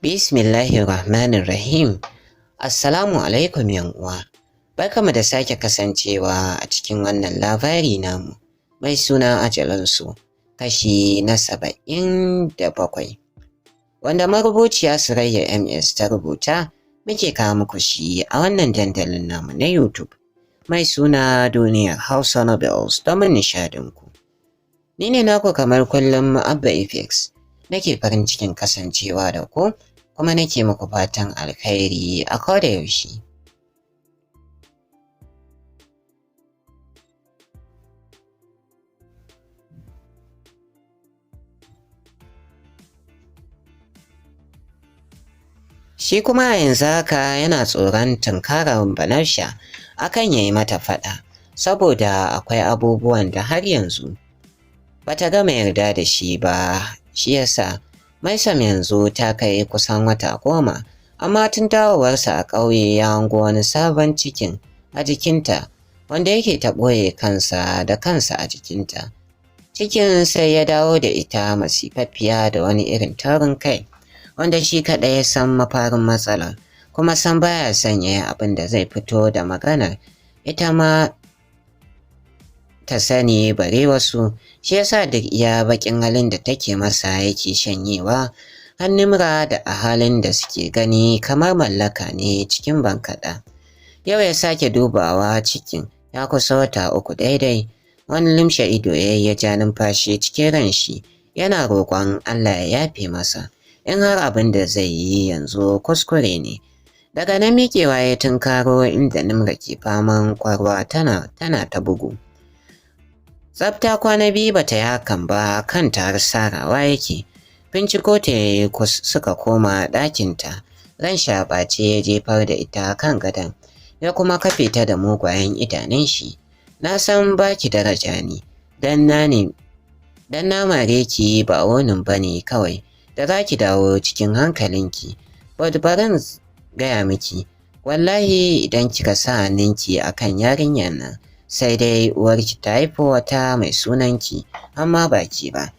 Bismillahirrahmanirrahim. Assalamu alaikum uwa. Barkamu da sake kasancewa a cikin wannan labari namu mai suna ajalansu kashi na 77 wanda marubuciya Surayya MS ta rubuta muke kawo muku shi a wannan dandalin namu na YouTube mai suna Duniyar Hausa Novels domin nishadinku. Ni ne naku kamar kullum Abba Apex. Nake farin cikin kasancewa da ku kuma nake muku fatan alkhairi a koda yaushe. Shi kuma a yanzu haka yana tsoron tunkarar Banafsha akan yayi mata faɗa saboda akwai abubuwan da har yanzu bata gama yarda da shi ba. Shi yasa Maisam yanzu ta kai kusan wata 10, amma tun dawowarsa a ƙauye ya hango wani sabon cikin a jikinta wanda yake ta ɓoye kansa da kansa a jikinta. Cikin sai ya dawo da ita masifaffiya da wani irin taurin kai wanda shi kaɗai ya san mafarin matsalar, kuma san baya son yayi abin da zai fito da maganar ita ma ta sani bare wasu. Shi yasa duk iya bakin halin da take masa yake shanyewa Nimra da a halin da suke gani kamar mallaka ne cikin bankaɗa. Yau ya sake dubawa cikin ya kusa wata 3 daidai. Wani limshe ido ya ja numfashi cikin ran shi yana roƙon Allah ya yafe masa in har abin da zai yi yanzu kuskure ne. Daga nan miƙewa ya tunkaro inda Nimra ke faman kwarwa tana ta bugu. Tsafta kwana 2 bata yi hakan ba, kanta har sarawa yake. Binciko ta suka koma ɗakinta. Ran shaɓace ya jefar da ita kan gadon ya kuma kafe ta da mugayen idanun shi. Na san baki daraja ne, dan na mare ki ba wonin bane kawai da zaki dawo cikin hankalinki. Barin gaya miki, wallahi idan kika sa hannunki akan yarinyar nan sai dai uwarki ta haifo wata mai sunanki, amma baki ba.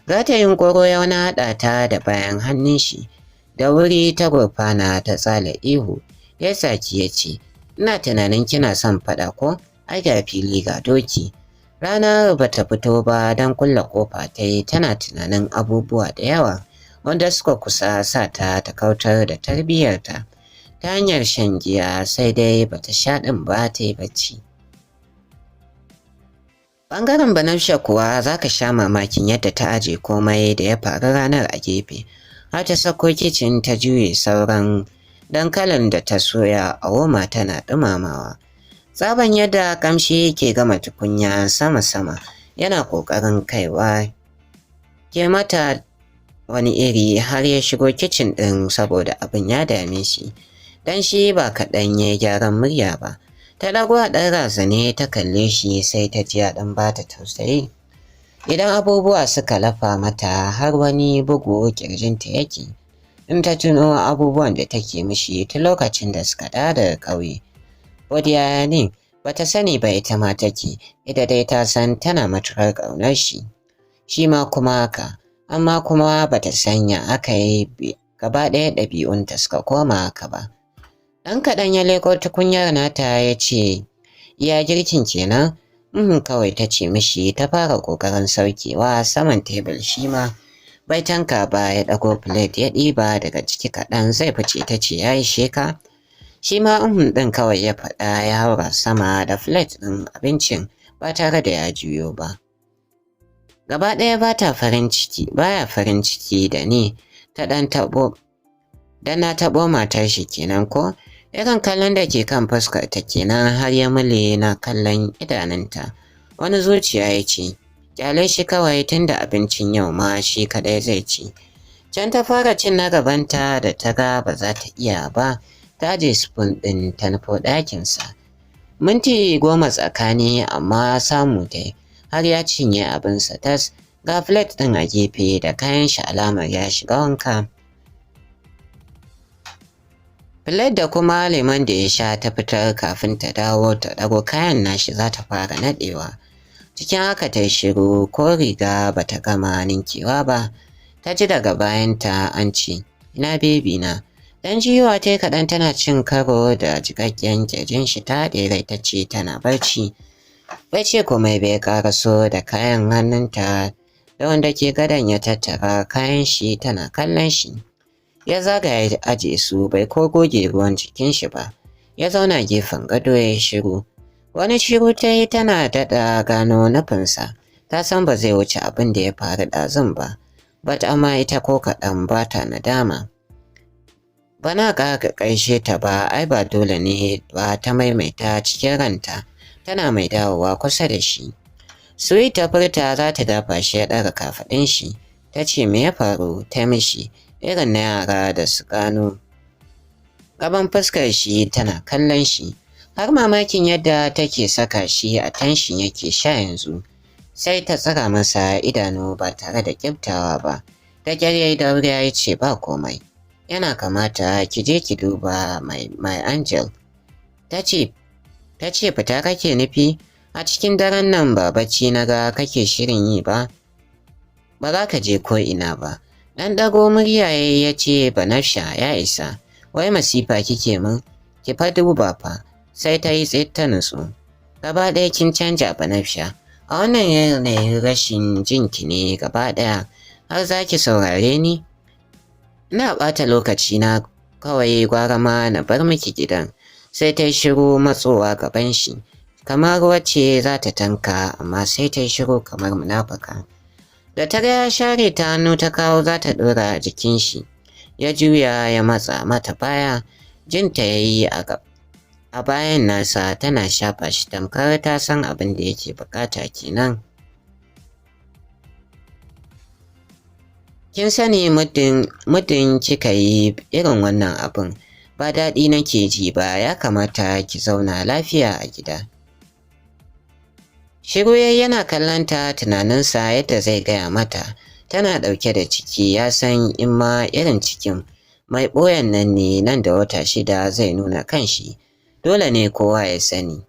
Ratayin koro ya wani haɗa ta da bayan hannun shi. Da wuri ta gurfana ta tsala ihu. Ya saki ya ce, ina tunanin kina son faɗa ko? Ai ga fili ga doki. Rana bata fito ba don kulle kofa ta yi, tana tunanin abubuwa da yawa wanda suka kusa sa ta kautar da tarbiyyarta ta hanyar shan giya, sai dai bata sha ɗin ba ta yi bacci. Ɓangaren Banafsha kuwa za ka sha mamakin yadda ta aje komai da ya faru ranar a gefe. Har ta sako kicin ta juye sauran dankalin da ta soya a woma tana ɗumamawa. Tsaban yadda kamshi ke gama tukunya sama-sama yana ƙoƙarin kaiwa ke mata wani iri har ya shigo kicin ɗin saboda abin ya dame shi. Dan shi ba kaɗan ya gyaran murya ba. Ta ɗago a ɗan razane ta kalle shi sai ta ji a ɗan ba ta tausayi. Idan abubuwa suka lafa mata har wani bugu ƙirjinta yake. In ta tuno abubuwan da take mishi tun lokacin da suka dawo daga ƙauye. Godiya ne bata sani ba ita ma take, ita dai ta san tana matuƙar ƙaunar shi. Shi ma kuma haka, amma kuma bata sanya aka yi gaba ɗaya ɗabi'unta suka koma haka ba. Ɗan kaɗan ya leko tukunyar nata ya ce, iya girkin kenan? Kawai ta ce mishi ta fara ƙoƙarin saukewa saman tebul. Shi ma bai tanka ba ya ɗago plate ya ɗiba daga ciki kaɗan zai fice ta ce ya yi sheka. Shi ma ɗin kawai ya faɗa ya haura sama da plate ɗin abincin ba tare da ya juyo ba. Gaba ɗaya baya farin ciki da ni ta ɗan taɓo. Dan na taɓo matar shi kenan ko? Irin kallon da ke kan fuskar ta kenan har ya mule na kallon idanunta. Wani zuciya ya ce, kyale shi kawai tunda abincin yau ma shi kaɗai zai ci. Can ta fara cin na gabanta da ta ga ba za ta iya ba, ta je spoon ɗin ta nufo ɗakinsa. Minti 10 tsakani amma samu dai har ya cinye abinsa tas, ga plate ɗin a gefe da kayan shi alamar ya shiga wanka. Plate da kuma lemon da ya sha ta fitar kafin ta dawo ta ɗago kayan nashi za ta fara naɗewa. Cikin haka ta yi shiru, ko riga ba ta gama ninkewa ba. Ta ji daga bayanta an ce, ina bebi na. Dan jiwa ta kaɗan tana cin karo da jikakken kirjin shi ta haɗe rai ta ce tana barci. Bai ce komai bai ƙaraso da kayan hannunta da wanda ke gadon ya tattara kayan shi tana kallon shi. Ya zagaya ya aje su bai ko goge ruwan jikin shi ba. Ya zauna gefen gado ya shiru. Wani shiru ta yi tana daɗa gano nufinsa. Ta san ba zai wuce abin da ya faru ɗazun ba. But amma ita ko kaɗan ba ta nadama. Bana ƙarshe ta ba, ai ba dole ne ba ta maimaita cikin ranta. Tana mai dawowa kusa da shi. Sweet ta furta za ta dafa shi ya ɗaga kafaɗin shi. Ta ce me ya faru ta mishi irin na yara da su gano. Gaban fuskar shi tana kallon shi. Har mamakin yadda take saka shi a tanshin yake sha yanzu. Sai ta tsira masa idanu ba tare da ƙiftawa ba. Da ƙyar yayi dauriya ya ce ba komai. Yana kamata ki je ki duba my angel. Ta ce fita kake nufi? A cikin daren nan ba bacci na ga kake shirin yi ba. Ba za ka je ko ina ba. Dan dago murya ya ce Banafsha ya isa. Wai masifa kike min? Ki fa duba fa. Sai ta yi tsit ta nutsu. Gaba ɗaya kin canja Banafsha. A wannan yanayin rashin jinki ne gaba ɗaya. Har za ki saurare ni? Ina ɓata lokaci na kawai gwara ma na bar miki gidan. Sai ta yi shiru matsowa gaban shi. Kamar wacce za ta tanka amma sai ta yi shiru kamar munafuka. Da ta ga ya share ta hannu ta kawo za ta ɗora a jikin shi. Ya juya ya matsa mata baya. Jinta ya yi a bayan nasa tana shafa shi tamkar ta san abin da yake bukata kenan. Kin sani muddin kika yi irin wannan abin ba daɗi nake ji ba, ya kamata ki zauna lafiya a gida. Shiru yana kallonta tunaninsa yadda zai gaya mata tana ɗauke da ciki ya san in ma irin cikin mai ɓoyen nan ne nan da wata 6 zai nuna kanshi. Dole ne kowa ya sani.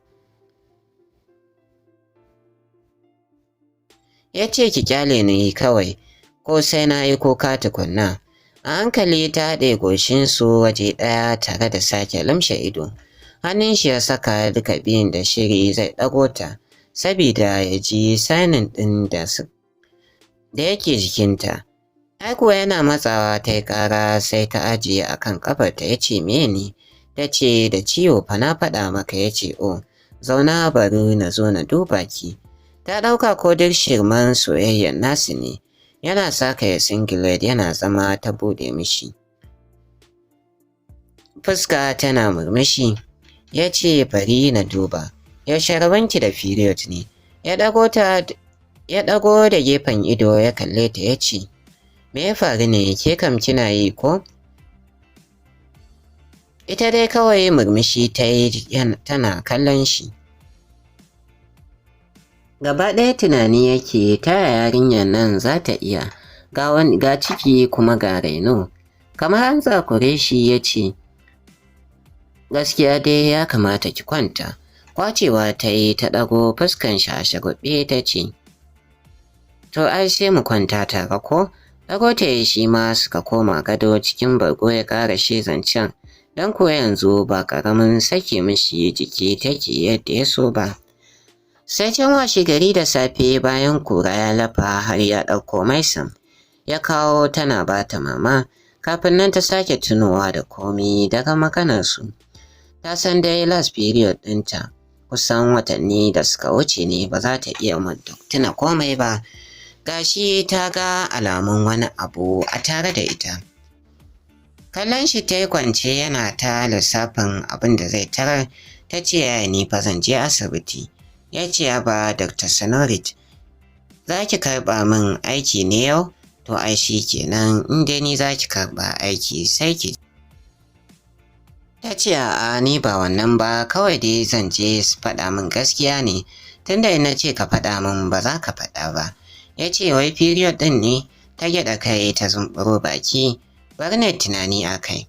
Ya ce ki kyale ni kawai ko sai na yi kuka tukunna. A hankali ta haɗe goshinsu waje ɗaya tare da sake lumshe ido. Hannun shi ya saka duka biyun da shiri zai ɗago ta, sabida ya ji sanin ɗin da yake jikinta. Ai kuwa yana matsawa ta yi ƙara sai ta ajiye a kan ƙafarta ya ce me ne? Ta ce da ciwo fa na faɗa maka ya ce oh, zauna bari na zo na duba ki. Ta ɗauka ko duk shirman soyayyar nasu ne. Yana saka ya singlet yana zama ta buɗe mishi. Fuska tana murmushi. Ya ce bari na duba. Yaushe rabanki da period ne? Ya ɗago da gefen ido ya kalle ta ya ce me ya faru ne ke kam kina yi ko? Ita dai kawai murmushi ta yi tana kallon shi. Gaba ɗaya tunani yake ta yarinyar nan za ta iya ga ciki kuma ga raino. Kamar an zakure shi ya ce gaskiya dai ya kamata ki kwanta. Kwacewa ta yi ta ɗago fuskan shi a shagwaɓe ta ce to ai sai mu kwanta tare ko? Ɗago ta yi shi ma suka koma gado cikin bargo ya ƙara shi zancen don ko yanzu ba ƙaramin sake mishi jiki take yadda ya so ba. Sai can washe gari da safe bayan kura ya lafa har ya ɗauko Maisan ya kawo tana ba ta mama kafin nan ta sake tunowa da komi daga maganarsu. Ta san dai last period ɗinta kusan watanni da suka wuce ne ba za ta iya tuna komai ba. Gashi ta ga alamun wani abu a tare da ita. Kallon shi ta yi kwance yana ta lissafin abin da zai tarar. Ta ce yaya ni fa zan je asibiti. Ya ce ba Dr. Sonorit za ki karɓa min aiki ne yau? To ai shi kenan in dai ni za ki karɓa aiki sai ki. Ta ce a'a ni ba wannan ba kawai dai zan je su faɗa min gaskiya ne tunda na ce ka faɗa min ba za ka faɗa ba. Ya ce wai period ɗin ne? Ta gyaɗa kai ta zumburo baki bari na tunani a kai.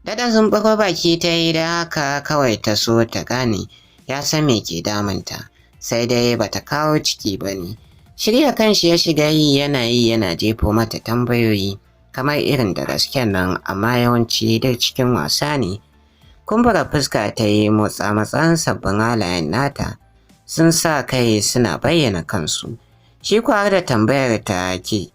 Daɗa zumburo baki ta yi da haka kawai ta so ta gane ya san me ke damunta. Sai dai bata kawo ciki ba ne. Shirya kanshi ya shiga yi yana jefo mata tambayoyi. kamar irin da gasken nan, amma yawanci duk cikin wasa ne. Kumbura fuska ta yi, motsa-motsan sabbin halayen nata sun sa kai suna bayyana kansu. Shi kuwa da tambayar ta ke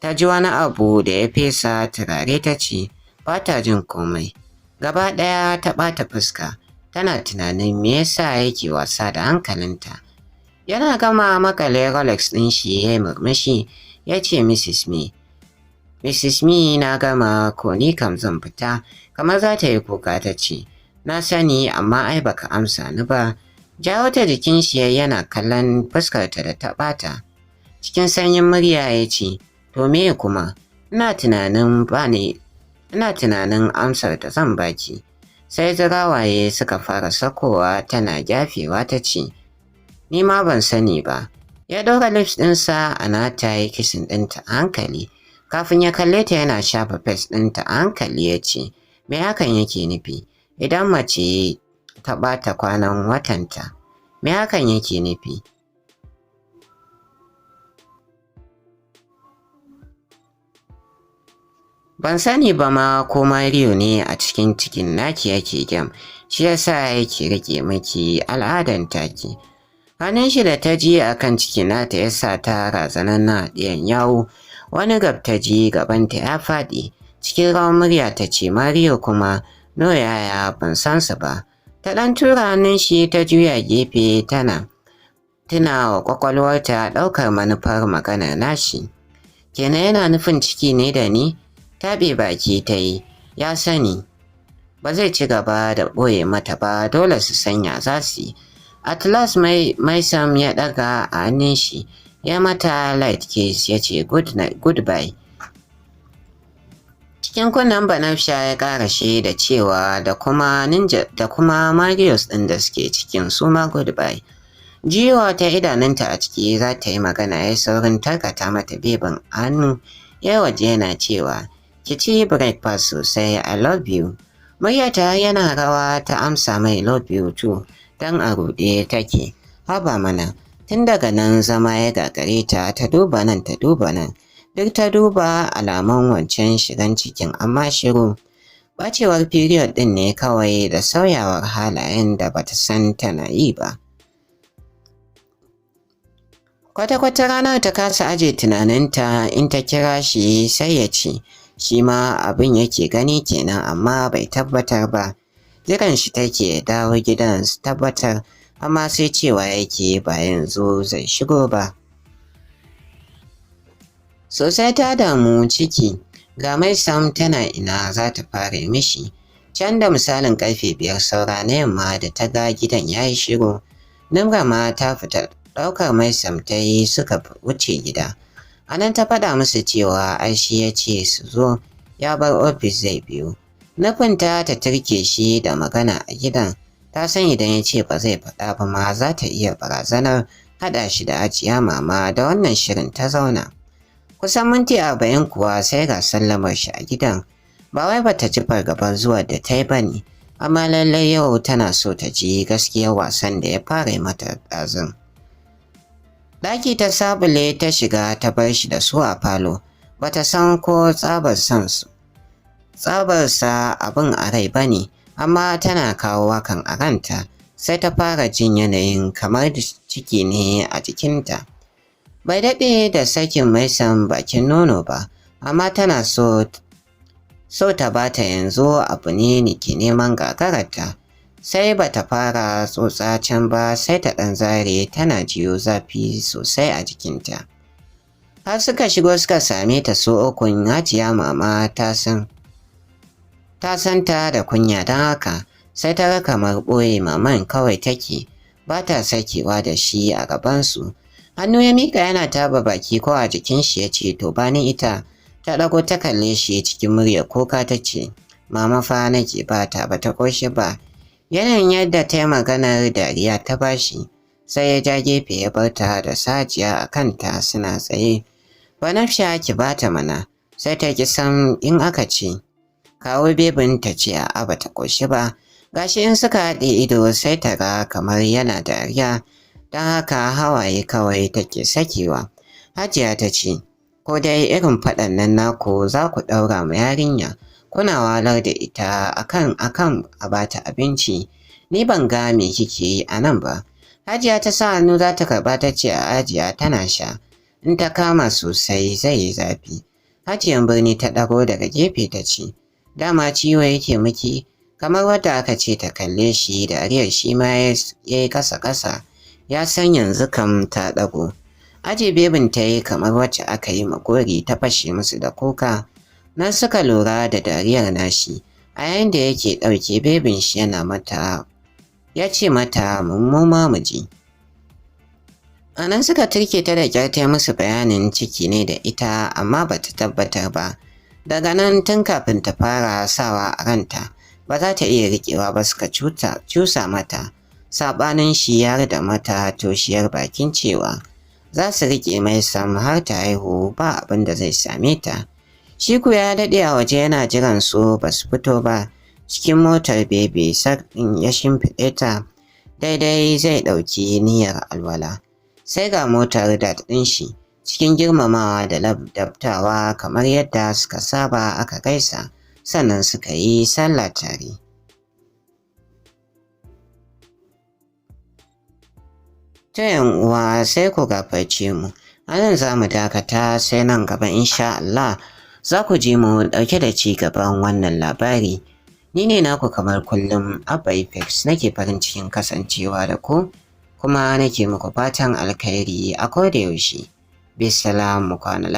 ta ji wani abu da ya fesa turare ta ce ba ta jin komai. Gaba ɗaya ta ɓata fuska, tana tunanin me yasa yake wasa da hankalinta. Yana gama makale Rolex ɗin shi ya yi murmushi ya ce Mrs. Me na gama ko ni kam zan fita. Kamar za ta yi kuka ta ce, na sani amma ai baka amsa ni ba. Jawo ta jikin shi yana kallon fuskarta da ta ɓata. Cikin sanyin murya ya ce, to me kuma? Ina tunanin amsar da zan baki. Sai zirawaye suka fara sakowa, tana gyafewa ta ce, ni ma ban sani ba. Ya ɗora lips ɗinsa a nata ya kisin ɗinta a hankali. Kafin ya kalle ta yana shafa face ɗinta a hankali ya ce, me hakan yake nufi? Idan mace ta ɓata kwanan watanta, me hakan yake nufi? Ban sani ba ma ko Mario ne a cikin cikin naki yake gyam, shi yasa yake rike miki al'adan taki. Hannun shi da ta ji a kan ciki nata ya sa ta razanar na ɗiyan yawo, wani gab ta ji gabanta ya faɗi. Cikin rawar murya ta ce, Mario kuma, no yaya ban san su ba. Ta ɗan tura hannun shi ta juya gefe tana tuna wa ƙwaƙwalwarta ɗaukar manufar maganar nashi. Kenan yana nufin ciki ne da ni? Taɓe baki ta yi, ya sani. Ba zai ci gaba da ɓoye mata ba, dole su sanya za su yi. At last Maisam ya ɗaga a hannun shi, ya mata light kiss ya ce goodbye. Cikin kunnen Banafsha ya ƙarashe da cewa da kuma Marius ɗin da suke cikin su ma goodbye. Jiwa ta idanunta a ciki za ta yi magana ya saurin tarkata mata bebin hannu ya waje yana cewa, ki ci breakfast sosai, I love you. Muryata yana rawa ta amsa mai love you too, dan a ruɗe take. Haba mana, tun daga nan zama ya gagare ta, ta duba nan ta duba nan. Duk ta duba alaman wancan shigan cikin amma shiru. Bacewar period ɗin ne kawai da sauyawar halayen da bata san tana yi ba. Kwata-kwata ranar ta kasa aje tunaninta, in ta kira shi sai ya ce, shi ma abin yake gani kenan amma bai tabbatar ba. Jiran shi take dawo gidan su tabbatar, amma sai cewa yake ba yanzu zai shigo ba. Sosai ta damu ciki, ga Maisam tana ina za ta fara mishi. Can da misalin karfe 5 saura na yamma da ta ga gidan ya yi shiru. Nimra ma ta fita ɗaukar Maisam ta yi suka wuce gida. A nan ta faɗa musu cewa ai shi ya ce su zo, ya bar ofis zai biyo. Nufinta ta turke shi da magana a gidan, ta san idan ya ce ba zai faɗa ba ma za ta iya barazanar haɗa shi da ajiya mama da wannan shirin ta zauna. Kusan minti 40 kuwa sai ga sallamar shi a gidan. Ba wai bata ji fargabar zuwa da ta yi ba ne, amma lallai yau tana so ta ji gaskiyar wasan da ya fara mata ɗazun. Ɗaki ta sabule ta shiga ta bar shi da su a falo, bata san ko tsabarsa abin a rai ba ne, amma tana kawo wakan a ranta, sai ta fara jin yanayin kamar ciki ne a jikinta. Bai daɗe da sakin Maisam bakin nono ba, amma tana so ta bata yanzu abu ne ke neman gagararta. Sai bata fara tsotsa can ba sai ta ɗan zare tana jiyo zafi sosai a jikinta. Har suka shigo suka same ta su ukun. Hajiya mama ta san ta da kunya don haka sai ta ga kamar ɓoye maman kawai take, ba ta sakewa da shi a gabansu. Hannu ya mika yana taba baki ko a jikin shi ya ce to bani ita. Ta ɗago ta kalle shi cikin murya kuka ta ce, mama fa nake bata bata ƙoshi ba. Yanayin yadda ta yi maganar dariya ta bashi, sai ya ja gefe ya bar ta da Sajiya a kanta suna tsaye. Banafsha ki bata mana, sai ta ki san in aka ce kawo bebin ta ce a'a bata ƙoshi ba. Gashi in suka haɗe ido sai ta ga kamar yana dariya, don haka hawaye kawai take sakewa. Hajiya ta ce, ko dai irin faɗan nan naku za ku ɗaura ma yarinya kuna walar da ita akan a bata abinci. Ni ban ga me kike yi a nan ba. Hajiya ta sa hannu za ta karɓa ta ce a ajiya tana sha. In ta kama sosai zai yi zafi. Hajiyan birni ta ɗago daga gefe ta ce, dama ciwo yake miki? Kamar wadda aka ce ta kalle shi dariyar shi ma ya yi ƙasa-ƙasa. Ya san yanzu kam ta ɗago. Aje bebin ta yi kamar wacce aka yi magori ta fashe musu da kuka. Nan suka lura da dariyar nashi, a yayin da yake ɗauke bebin shi yana mata, ya ce mata mummuma mu ji. A nan suka turke ta da kyar ta musu bayanin ciki ne da ita amma ba ta tabbatar ba. Daga nan tun kafin ta fara sawa a ranta ba za ta iya riƙewa ba suka cusa mata. Saɓanin shi ya da mata toshiyar bakin cewa za su riƙe mai sam har ta haihu ba abin da zai same ta. Shi ku ya daɗe a waje yana jiran su ba su fito ba. Cikin motar bebe ɗin ya shimfiɗe ta daidai zai ɗauki niyyar alwala. Sai ga motar dat ɗin shi cikin girmamawa da labdabtawa kamar yadda suka saba aka gaisa sannan suka yi sallah tare. Ta yan uwa sai ku gafarce mu, a nan za mu dakata sai nan gaba insha Allah za ku ji mu ɗauke da ci gaban wannan labari. Ni ne naku kamar kullum Abba Apex nake farin cikin kasancewa da ku kuma nake muku fatan alkhairi a koda yaushe. Bisalam mu kwana lafiya.